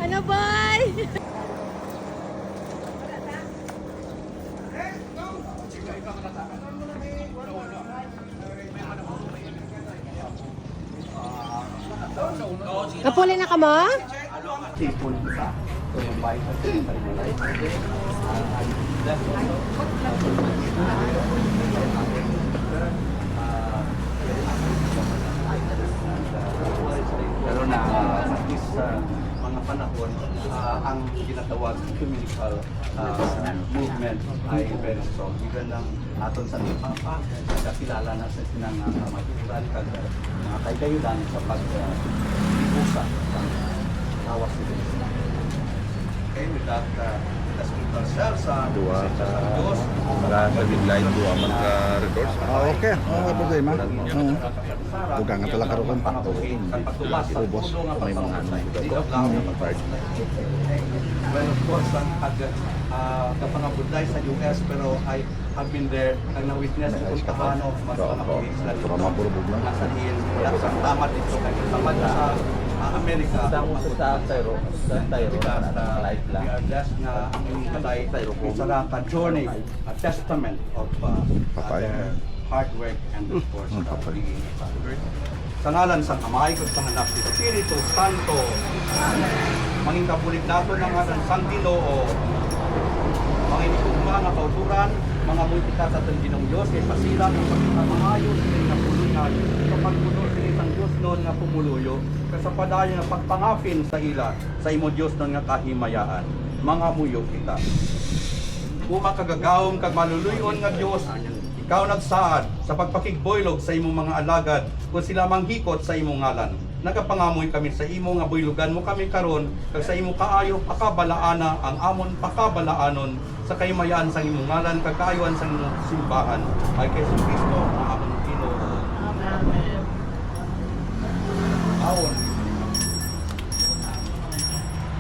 Ano boy? Napuli na ka mo? Sipon sa yung bike at pero na at least mga panahon ang ginatawag communicable movement ay very strong. Even lang aton sa Papa, nakilala na sa sinang matuturan kag mga kaygayunan sa pag-ibusa ng tawas nito. Okay, with that, let's keep ourselves Dua sa Diyos. wala sa biglain dua man ka records. Okay, okay problema. Bukan nga talaga karon Pagtubas sa ubos pulo nga may mga pagpapalagay. Well, of course, ang kapangabudlay sa US, pero I have been there, ang na-witness kung paano mas panapagis na dito. Nasa diin, wala sa tamat dito. Tamad na sa Amerika. Sa Tyro, life lang. We are blessed na ang inyong kalay, isa lang ka journey, a testament of hard work and of course, sa ngalan sa Amay, kung sa anak ni Espiritu Santo, manging kapulit nato ng ngalan sang Ginoo, mga inikugma nga kauturan, mga multika sa ating Ginong Diyos, kay pasilang ang pagkakamahayos, kay napulungan, sa pagpuno sa isang Diyos noon nga pumuluyo, kasi padayon nga pagpangapin sa ila, sa imo Diyos noon nga kahimayaan, mga muyo kita. Uma kagagawom kag maluluyon nga Diyos, ikaw nagsaad sa pagpakigboylog sa imong mga alagad kung sila manghikot sa imong ngalan. Nagapangamoy kami sa imo nga boylogan mo kami karon kag sa imo kaayo pakabalaana ang amon pakabalaanon sa kaymayan sa imong ngalan kag kaayuan sa imong simbahan. Ay kay Kristo nga amon Ginoo. Amen. Awon.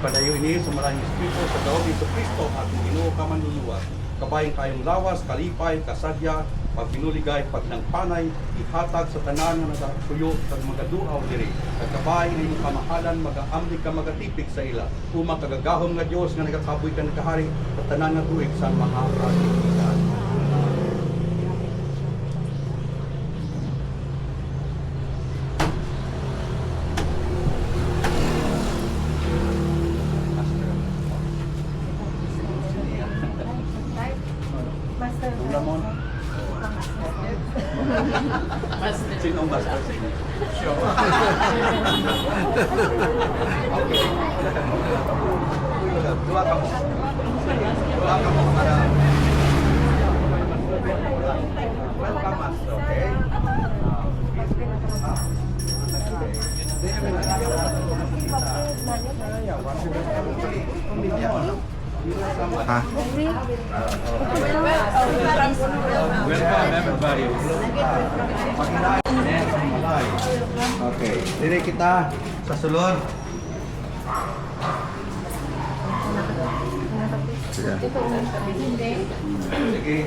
Padayo ini sa maraming Espiritu sa daog ni Kristo at Ginoo ka manluluwas. Kabayang kayong lawas, kalipay, kasadya, pagpinuligay, pagnangpanay, ihatag sa tanan nga nagasuyo kag magaduaw diri. Kagkabay na imong kamahalan, magaamli ka magatipik sa ila. Uma kagagahom nga Dios nga nagakaboy ka nagkahari sa tanan nga tuig sa mga kagitan. Lamon. Sinong master sa inyo? Sure. Okay. Dua ka mo. Para welcome master, okay? Ha? Welcome everybody. Okay, diri kita sa sulod. Sige. Sige.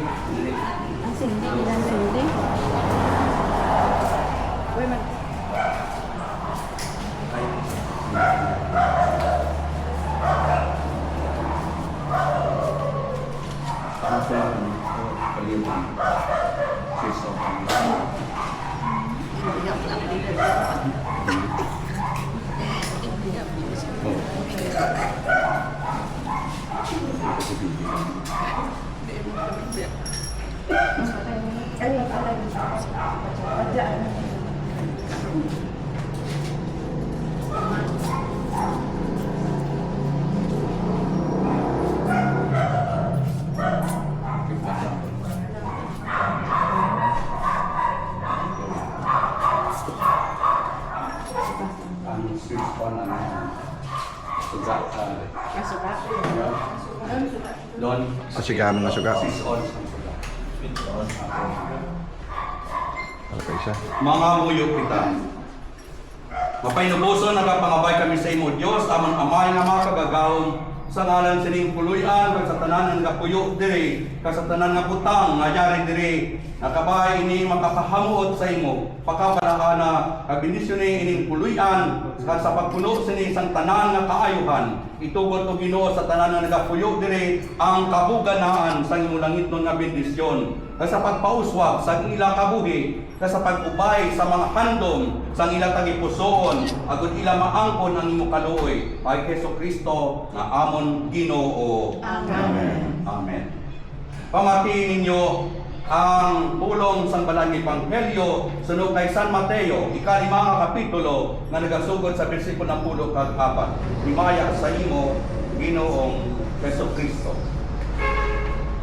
Suga mga suga. Okay siya. Mga muyo kita. Mapainubuson nagapangabay kami sa imo Dios among amay nga mga kagagawom sa ngalan sining puluyan kag sa tanan nga puyo diri kag sa tanan nga butang nga yari diri nakabay ini makakahamuot sa imo pakabalaana kag bendisyon ining puluyan kag sa pagpuno sini sang tanan nga kaayuhan itugot o Ginoo sa tanan nga nagapuyo diri ang kabuganaan sa imong langitnon nga bendisyon kag sa pagpauswag sa ila kabuhi kag sa pag-ubay sa mga handom sa ila tagipusoon agud ila maangkon ang imong kaluoy kay Jesucristo nga amon Ginoo. Amen. Amen. Pamatiin ninyo ang pulong sang balang ebanghelyo sunod kay San Mateo ika-5 nga kapitulo nga nagasugod sa bersikulo 10 kag 4. Himaya sa imo Ginoong Jesucristo.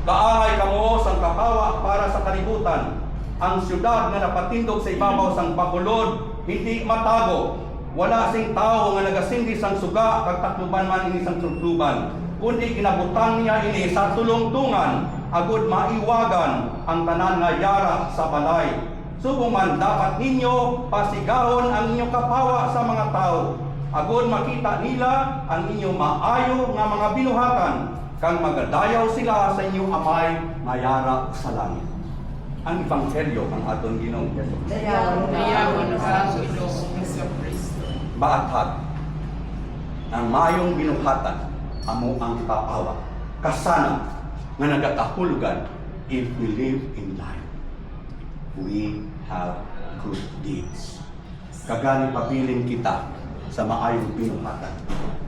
Kaangay kamo sang kahawa para sa kalibutan. Ang syudad nga napatindog sa ibabaw sang bakulod hindi matago. Wala sing tao nga nagasindi sang suga kag takluban man ini sang tukluban. Kundi kinabutan niya ini sa tulong-tungan agud maiwagan ang tanan nga yara sa balay. Subong man dapat ninyo pasigahon ang inyong kapawa sa mga tao. Agud makita nila ang inyong maayo nga mga binuhatan kang magadayaw sila sa inyong amay nga yara sa langit. Ang ebanghelyo ang aton Ginoong Hesus. Dayawan sa Ginoong Jesucristo. Baatag ang mayong binuhatan amo ang kapawa kasana nga nagakahulugan if we live in life we have good deeds kagani pabiling kita sa maayong binuhatan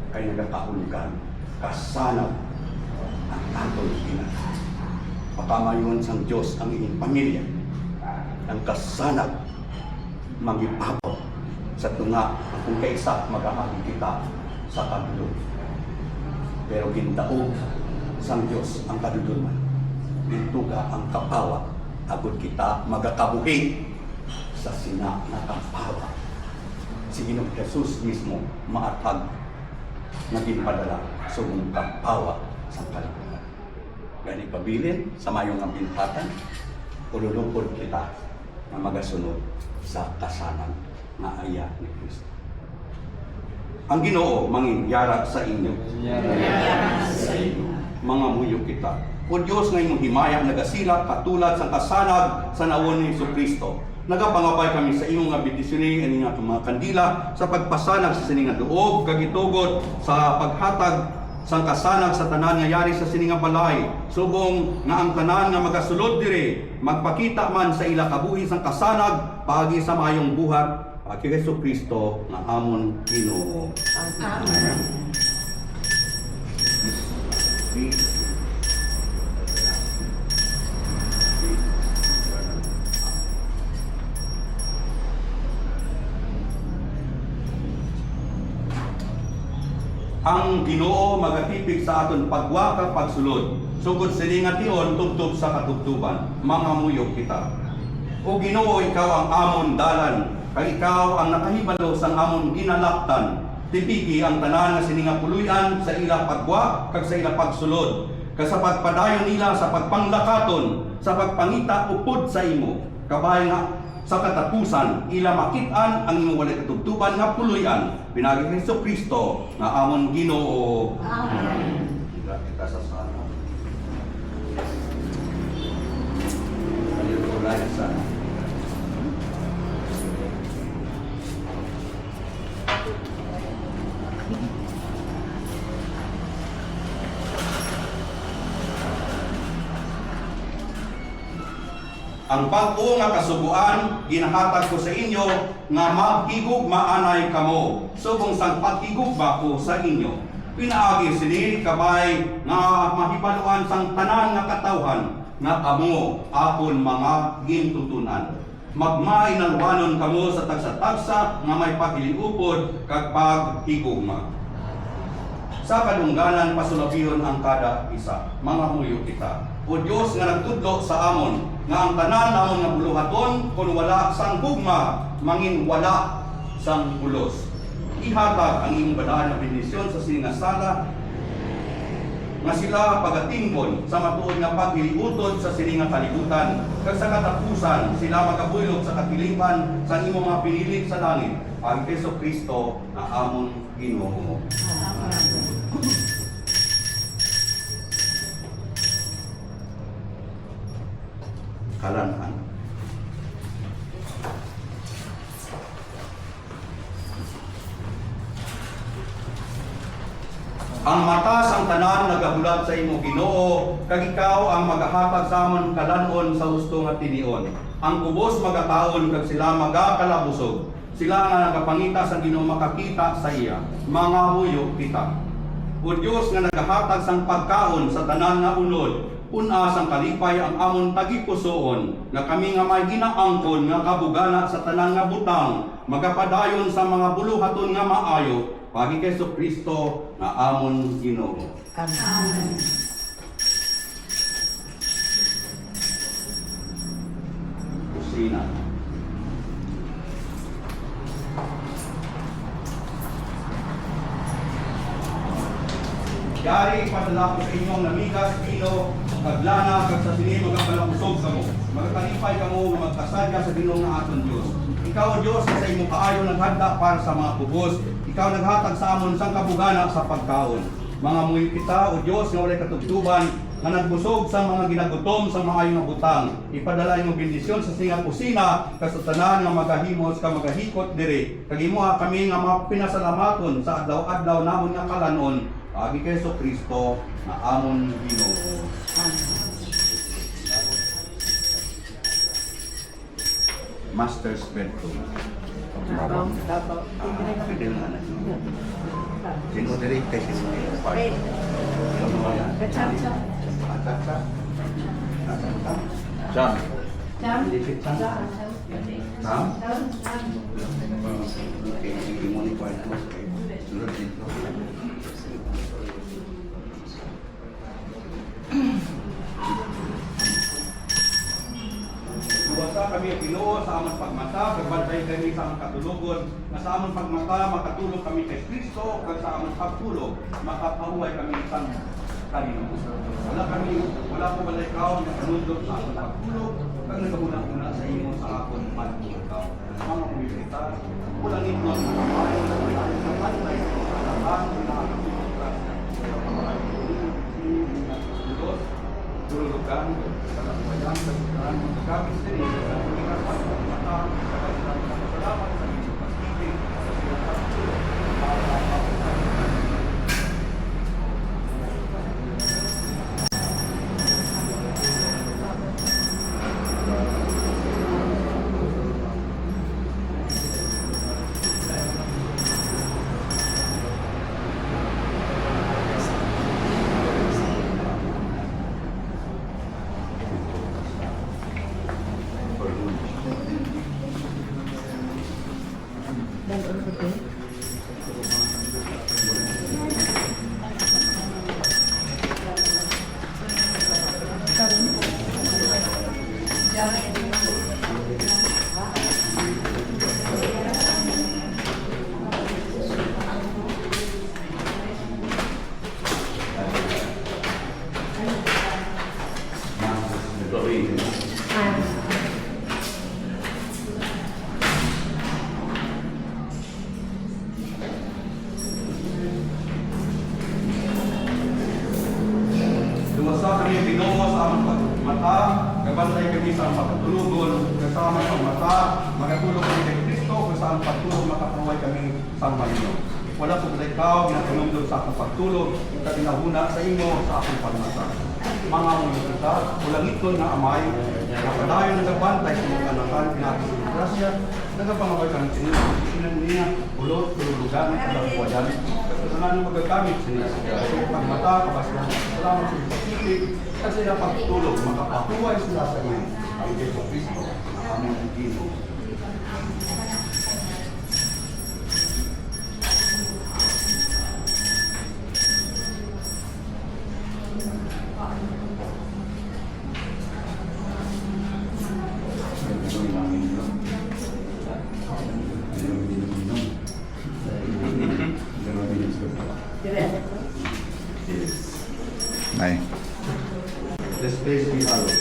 kay nagakahulugan kasana ang atong ginagawa pakamayon sang Diyos ang inyong pamilya ang kasanag magipapaw sa tunga kung kaisa magahagi kita sa kadulog. Pero gindaog sang Diyos ang kadudulman. Bintuga ang kapawa agud kita magakabuhi sa sina na kapawa. Si Ginoong Jesus mismo maatag naging padala sa mong kapawa sa kalibutan. Gani pabilin sa mayong ang binhatan, ululupod kita na magasunod sa kasanan na aya ni Kristo. Ang Ginoo mangin yara sa inyo. Yara sa inyo. Mga muyo kita. O Diyos nga imong himaya nagasilat katulad sa kasanag sa nawon ni Jesucristo. Nagapangabay kami sa imong nga bendisyonin ani nga mga kandila sa pagpasanag sa sining nga duog kag itugot sa paghatag sang kasanag sa tanan nga yari sa sining nga balay. Subong nga ang tanan nga magasulod diri magpakita man sa ila kabuhi sang kasanag paagi sa mayong buhat kay Jesucristo nga amon Ginoo. Amen. Ang Ginoo magatipig sa aton pagwaka pagsulod. Sugod sini nga tion tubtob sa katubtuban. Mga muyog kita. O Ginoo, ikaw ang amon dalan. Kag ikaw ang nakahibalo sang amon ginalaktan. Tipigi ang tanan nga sini nga puluyan sa ila pagwa kag sa ila pagsulod. Kag sa pagpadayon nila sa pagpanglakaton, sa pagpangita upod sa imo. Kabay nga sa katapusan ila makit-an ang imong walay katubtuban nga puluyan pinagi ni Jesucristo nga amon Ginoo. Amen. Kita sa sana. Ayun sana. Ang pag-o nga kasubuan ginahatag ko sa inyo nga maghigugma anay kamo subong sang paghigugma ko sa inyo. Pinaagi sini kabay nga mahibaluan sang tanan nga katawhan nga kamo akon mga gintutunan. Magmainalwanon kamo sa tagsa-tagsa nga may paghiliupod kag paghigugma. Sa kadungganan pasulabihon ang kada isa. Mga huyo kita. O Diyos nga nagtudlo sa amon nga ang tanan namon nga buluhaton kung wala sang gugma mangin wala sang pulos. Ihatag ang imong badaan na bendisyon sa siningasala nga sila pagatingkon sa matuod nga paghiliutod sa sininga kalibutan kag sa katapusan sila magabulog sa katilipan sa imong mga pinilit sa langit ang Jesucristo na amon Ginoo. kalanhan. Ang mata sang tanan nagahulat sa imo Ginoo, kag ikaw ang magahatag sa amon kalanon sa husto nga tinion. Ang kubos magataon kag sila magakalabusog. Sila nga nagapangita sa Ginoo makakita sa iya. Mga huyo kita. O Diyos nga nagahatag sang pagkaon sa tanan nga unod, una sang kalipay ang amon tagipusoon, nga kami nga may ginaangkon nga kabugana sa tanan nga butang, magapadayon sa mga buluhaton nga maayo, pagi kay Kristo nga amon Ginoo. Amen. Kusina. Yari ipadala ko sa inyong namigas, vino, kaglana, kag sa sini magapalakusog ka mo. Magakalipay ka mo nga magkasadya sa Ginoo nga aton Diyos. Ikaw, O Diyos, sa imong kaayo naghanda para sa mga kubos. Ikaw naghatag sa amon sang kabugana sa pagkaon. Mga muyo kita, O Diyos, nga walay katugtuban, nga nagbusog sa mga ginagutom sa maayo nga butang. Ipadala imong bendisyon sa singa kusina, kasutanan nga magahimos ka magahikot diri. Kag imuha kami nga mga pinasalamaton sa adlaw-adlaw namon nga kalanon. Agi kay Kristo na amon Ginoo. Master's bedroom. Pwede na anak. Sino diri kay sino? Jam. Lipit Sam. Sam? Okay, sige mo ni kwarto. Sunod dito. Duwasa kami ang Ginoo sa among pagmata, kagbantay kami sa among katulugon, na sa among pagmata makatulog kami kay Kristo, kag sa among pagtulog makapahuway kami sa kanino. Wala po balay ikaw na kanundot sa among pagtulog, kag naguna-una sa imo sa akong pagtulog. Mga kumilita, kulang ito ang makapayo na pagkain sa pantay, ang pinakakapitong klasya. Diyos, tululugan, kalakwayan, kasutaran, magagamit din sa pagkakas at pagmata, sa kasilang salamat sa inyong pag-ibig, sa silang pagtulog, para mapapagkakas. Dumasa kami ang Ginoo sa among pagmata, gabantay kami sa among pagtulugon, kasama sa mata, magatulog kami kay Kristo, kung saan pagtulog makapahuway kami sa malino. Wala po sa ikaw, ginatanong sa akong pagtulog, kaginahuna sa imo sa akong pagmata. Mga mga kita, ulang ito na amay, napadayon na nagbantay sa mga kanangan, pinakasing grasya, nagapangaway ka ng sinan niya, ulot, tululugan, kalakwayan. Kasananan magagamit siya sa pagmata, kapasilan, salamat sa pag-ibig, kasi sila pagtulog, makapahuway sila sa iyo. Ang Yeso Cristo, ang aming Ginoo. Nay. Let's praise be hallowed.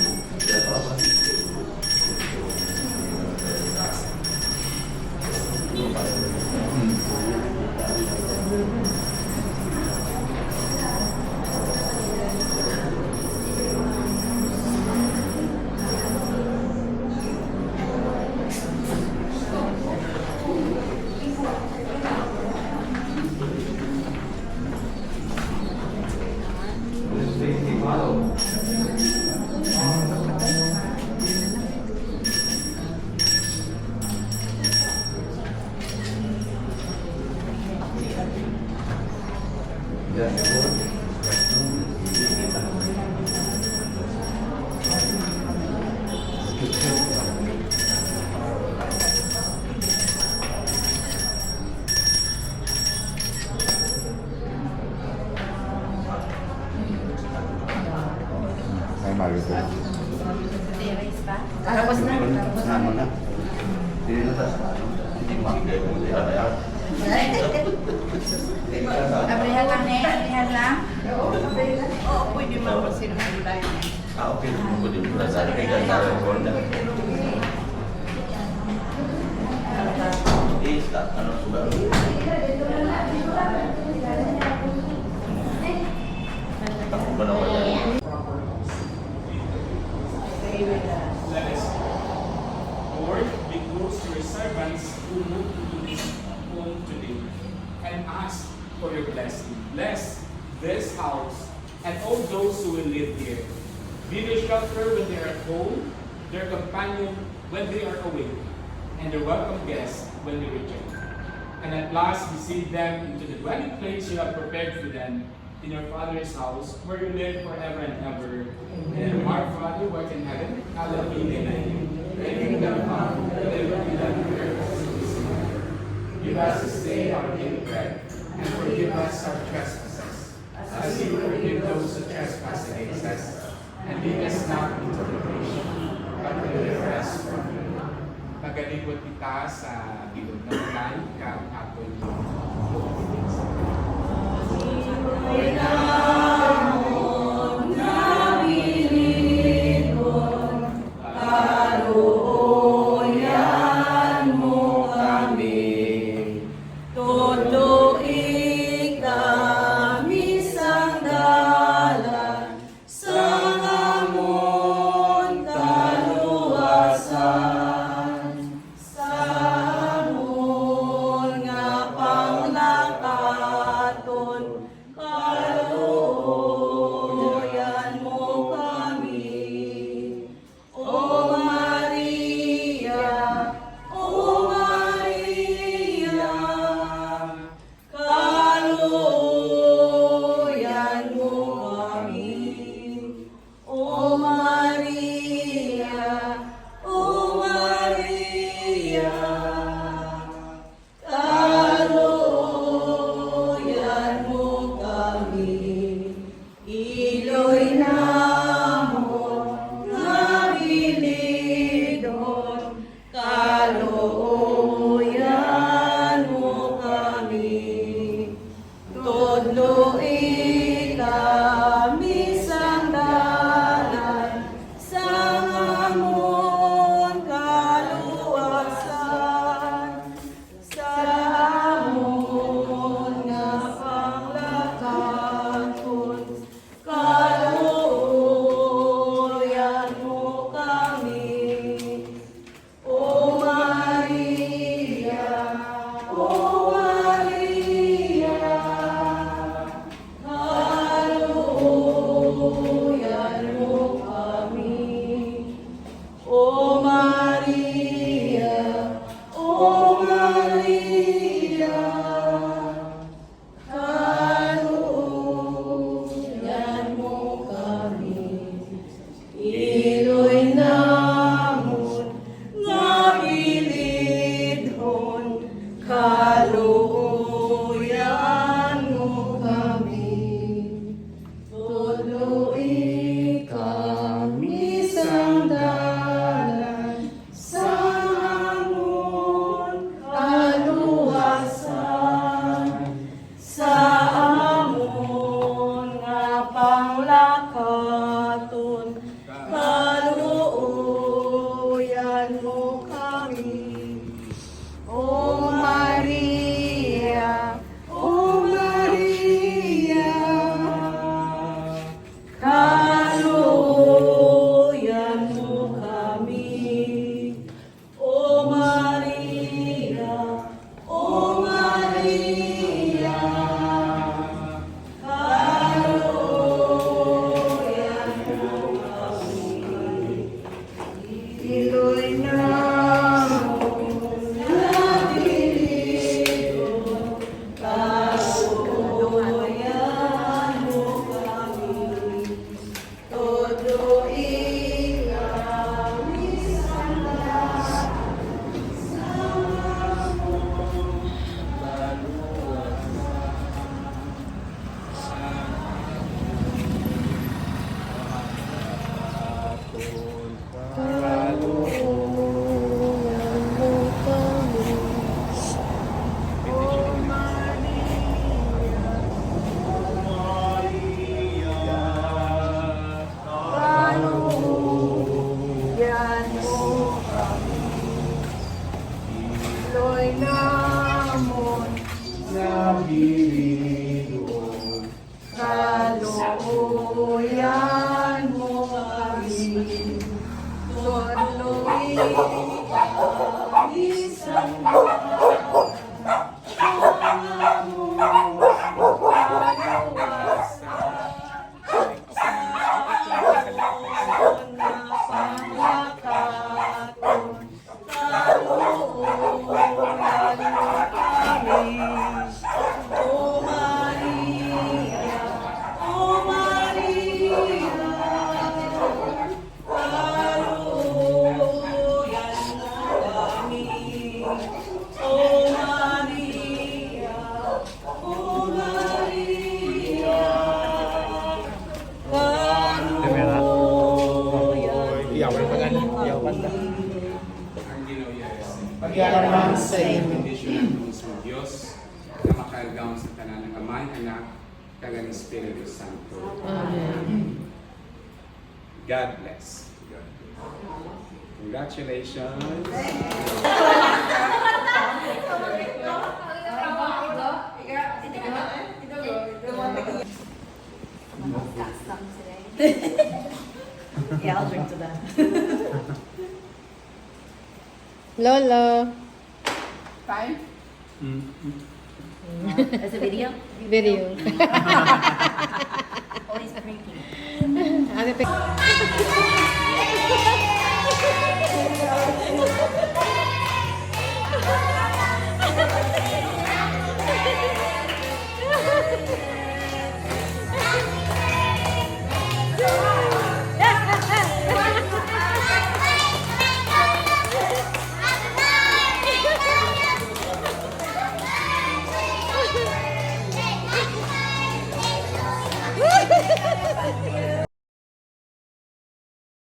Abrihan lang eh, abrihan lang. Oo, pwede mo kasi naman gulay eh. Okay, pwede mo na sa akin. Ano sudah? Takut ba naman yan? Let us Lord, be close to your servants who move into this home today and ask for your blessing. Bless this house and all those who will live here. Be their shelter when they are at home, their companion when they are away, and their welcome guests when they return. And at last receive them into the dwelling place you have prepared for them in your Father's house, where you live forever and ever. And our Father, who art in heaven, hallowed be thy name. Thy kingdom come, thy will be done on earth as it is in heaven. Give us this day our daily bread, and forgive us our trespasses, as we forgive those who trespass against us. And lead us not into temptation, but deliver us from evil. Pagalikot kita sa ilog ng bulan, kang apoy mo. O Maria, Panginoon. Kalooyan mo kami, tuloy ang isang Ang Pagyaman sa iyong kondisyon ng Diyos na makalagaw sa tanan ng Amay, Anak, kag ang Espiritu Santo. God bless. Congratulations. Yeah, I'll drink to that. Lolo. Fine? As a video? Video. Always drinking. Ano pa?